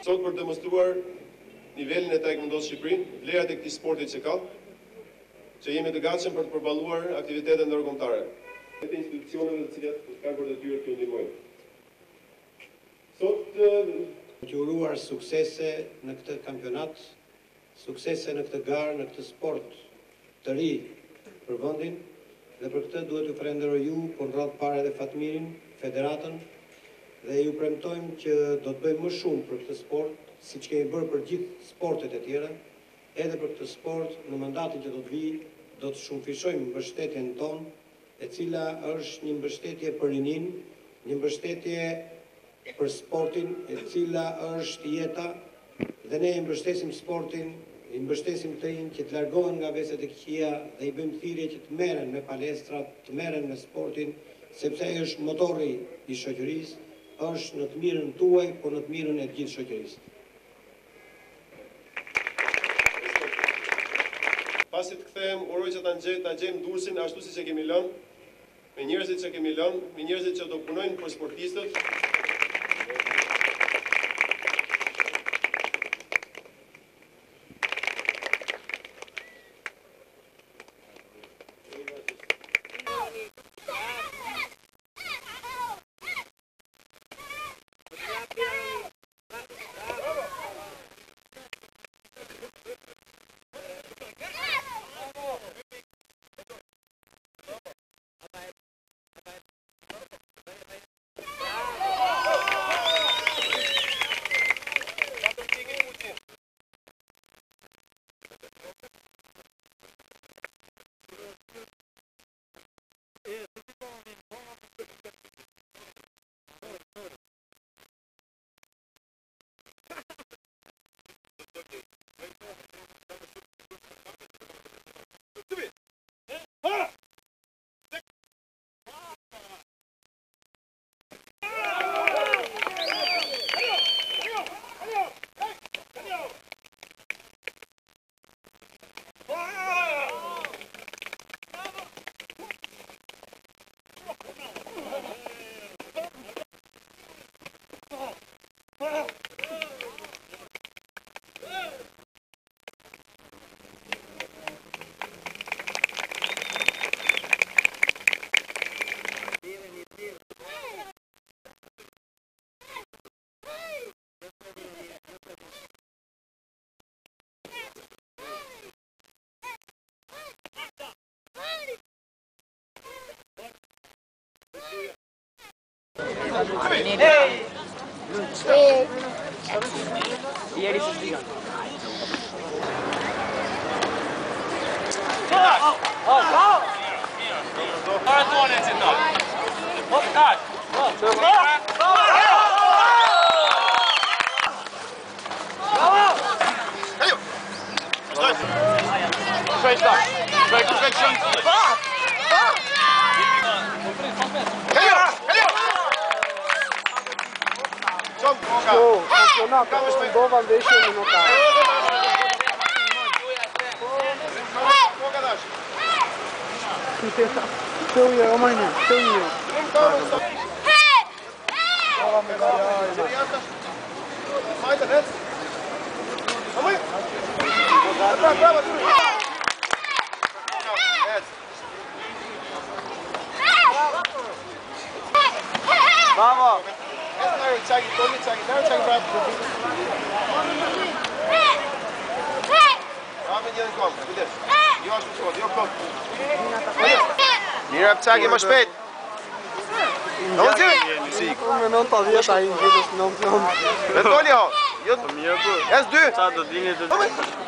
Sot për demonstruar nivelin e taekwondo's Shqipërinë, vlerat e këtij sporti që ka, që jemi të gatshëm për të përballuar aktivitetet ndërkombëtare të institucioneve të cilat kanë për detyrë të ndihmojnë. Sot të uruar suksese në këtë kampionat, suksese në këtë garë, në këtë sport të ri për vendin, dhe për këtë duhet t'ju falenderoj ju, por në radhë parë edhe Fatmirin, federatën, dhe ju premtojmë që do të bëjmë më shumë për këtë sport, siç kemi bërë për gjithë sportet e tjera, edhe për këtë sport në mandatin që do të vijë, do të shumëfishojmë mbështetjen tonë, e cila është një mbështetje për rinin, një mbështetje për sportin, e cila është jeta, dhe ne i mbështesim sportin, i mbështesim të rinj që të largohen nga veset e këqija dhe i bëjmë thirrje që të merren me palestrat, të merren me sportin, sepse ai është motorri i shoqërisë, është në të mirën tuaj, por në të mirën e të gjithë shoqërisë. Pasi të kthehem, uroj që ta gjejmë Durrësin ashtu siç e kemi lënë, me njerëzit që kemi lënë, me njerëzit që do punojnë për sportistët. Ieri si sbrigano. Campionato Bova invece è notato. Seu io, ormai no, seu io. Bravo! Çagi, bravo. Abi gel kom, kujdes. Jo ashtu shkoj, jo kom. Mira Çagi, më shpejt. Me 90 ai ngjeles 99. Betolja, jo Po mirë po. as 2. Sa do dini të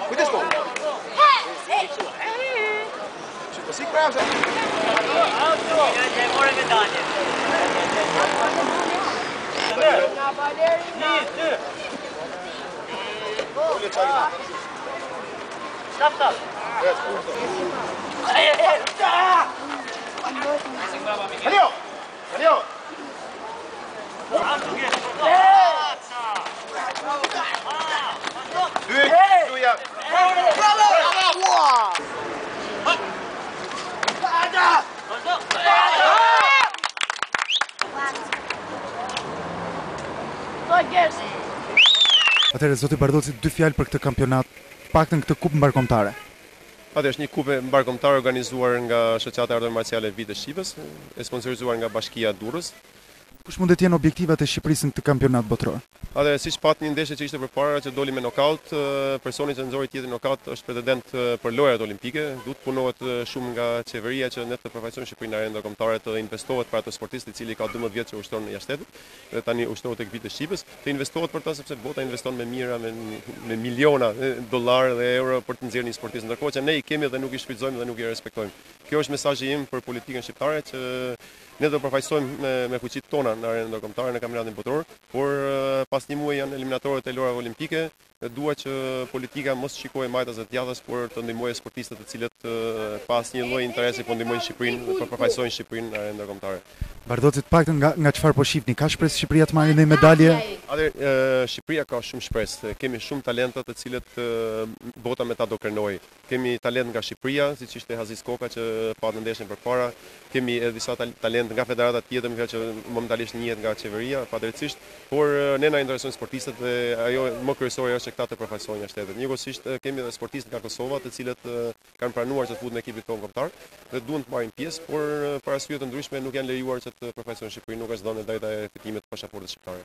Kujdes to. Po si krahas. Alio! Alio! Duja. Atëherë zoti Bardhoci, dy fjalë për këtë kampionat, paktën këtë kupë mbarkombëtare. Atë është një kupë mbarkombëtare organizuar nga Shoqata e Arteve Marciale e Vitit Shqipës, e sponsorizuar nga Bashkia e Durrës. Kush mund të jenë objektivat e Shqipërisë në këtë kampionat botror? Atë siç pat një ndeshje që ishte përpara që doli me nokaut, personi që nxori tjetrin nokaut është pretendent për lojrat olimpike. Duhet punohet shumë nga qeveria që ne të përfaqësojmë Shqipërinë në arenë ndërkombëtare, të investohet për atë sportist i cili ka 12 vjet që ushton jashtë shtetit, dhe tani ushtohet tek Viti i Shqipës, të investohet për ta sepse bota investon me mijëra, me miliona dollarë dhe euro për të nxjerrë një sportist, ndërkohë që ne i kemi dhe nuk i shfrytëzojmë dhe nuk i respektojmë. Kjo është mesazhi im për politikën shqiptare që ne do përfaqësojmë me fuqitë tona në arenën ndërkombëtare në kampionatin botror, por pas një muaji janë eliminatorët e lojrave olimpike. Dua që politika mos shikojë majtas e djathtas, por të ndihmojë sportistët të cilët pas një lloj interesi po ndihmojnë Shqipërinë dhe përfaqësojnë Shqipërinë në arenë ndërkombëtare. Bardhoci, të paktën nga çfarë po shihni, ka shpresë Shqipëria të marrë një medalje? Shqipëria ka shumë shpresë. Kemi shumë talenta të cilët bota me ta do kërnojë. Kemi talent nga Shqipëria, siç ishte Aziz Koka që pa në ndeshjen përpara. Kemi edhe disa talent nga federata tjetër, që momentalisht njihet nga qeveria, padrejtisht, por ne na interesojnë sportistët dhe ajo më kryesore është që këta të përfaqësojnë nga shtetet. Njëkohësisht kemi edhe sportistë nga Kosova, të cilët kanë pranuar që të futen në ekipin tonë kombëtar dhe duan të marrin pjesë, por për arsye të ndryshme nuk janë lejuar që të përfaqësojnë Shqipërinë, nuk është dhënë drejta e fitimit të pasaportës shqiptare.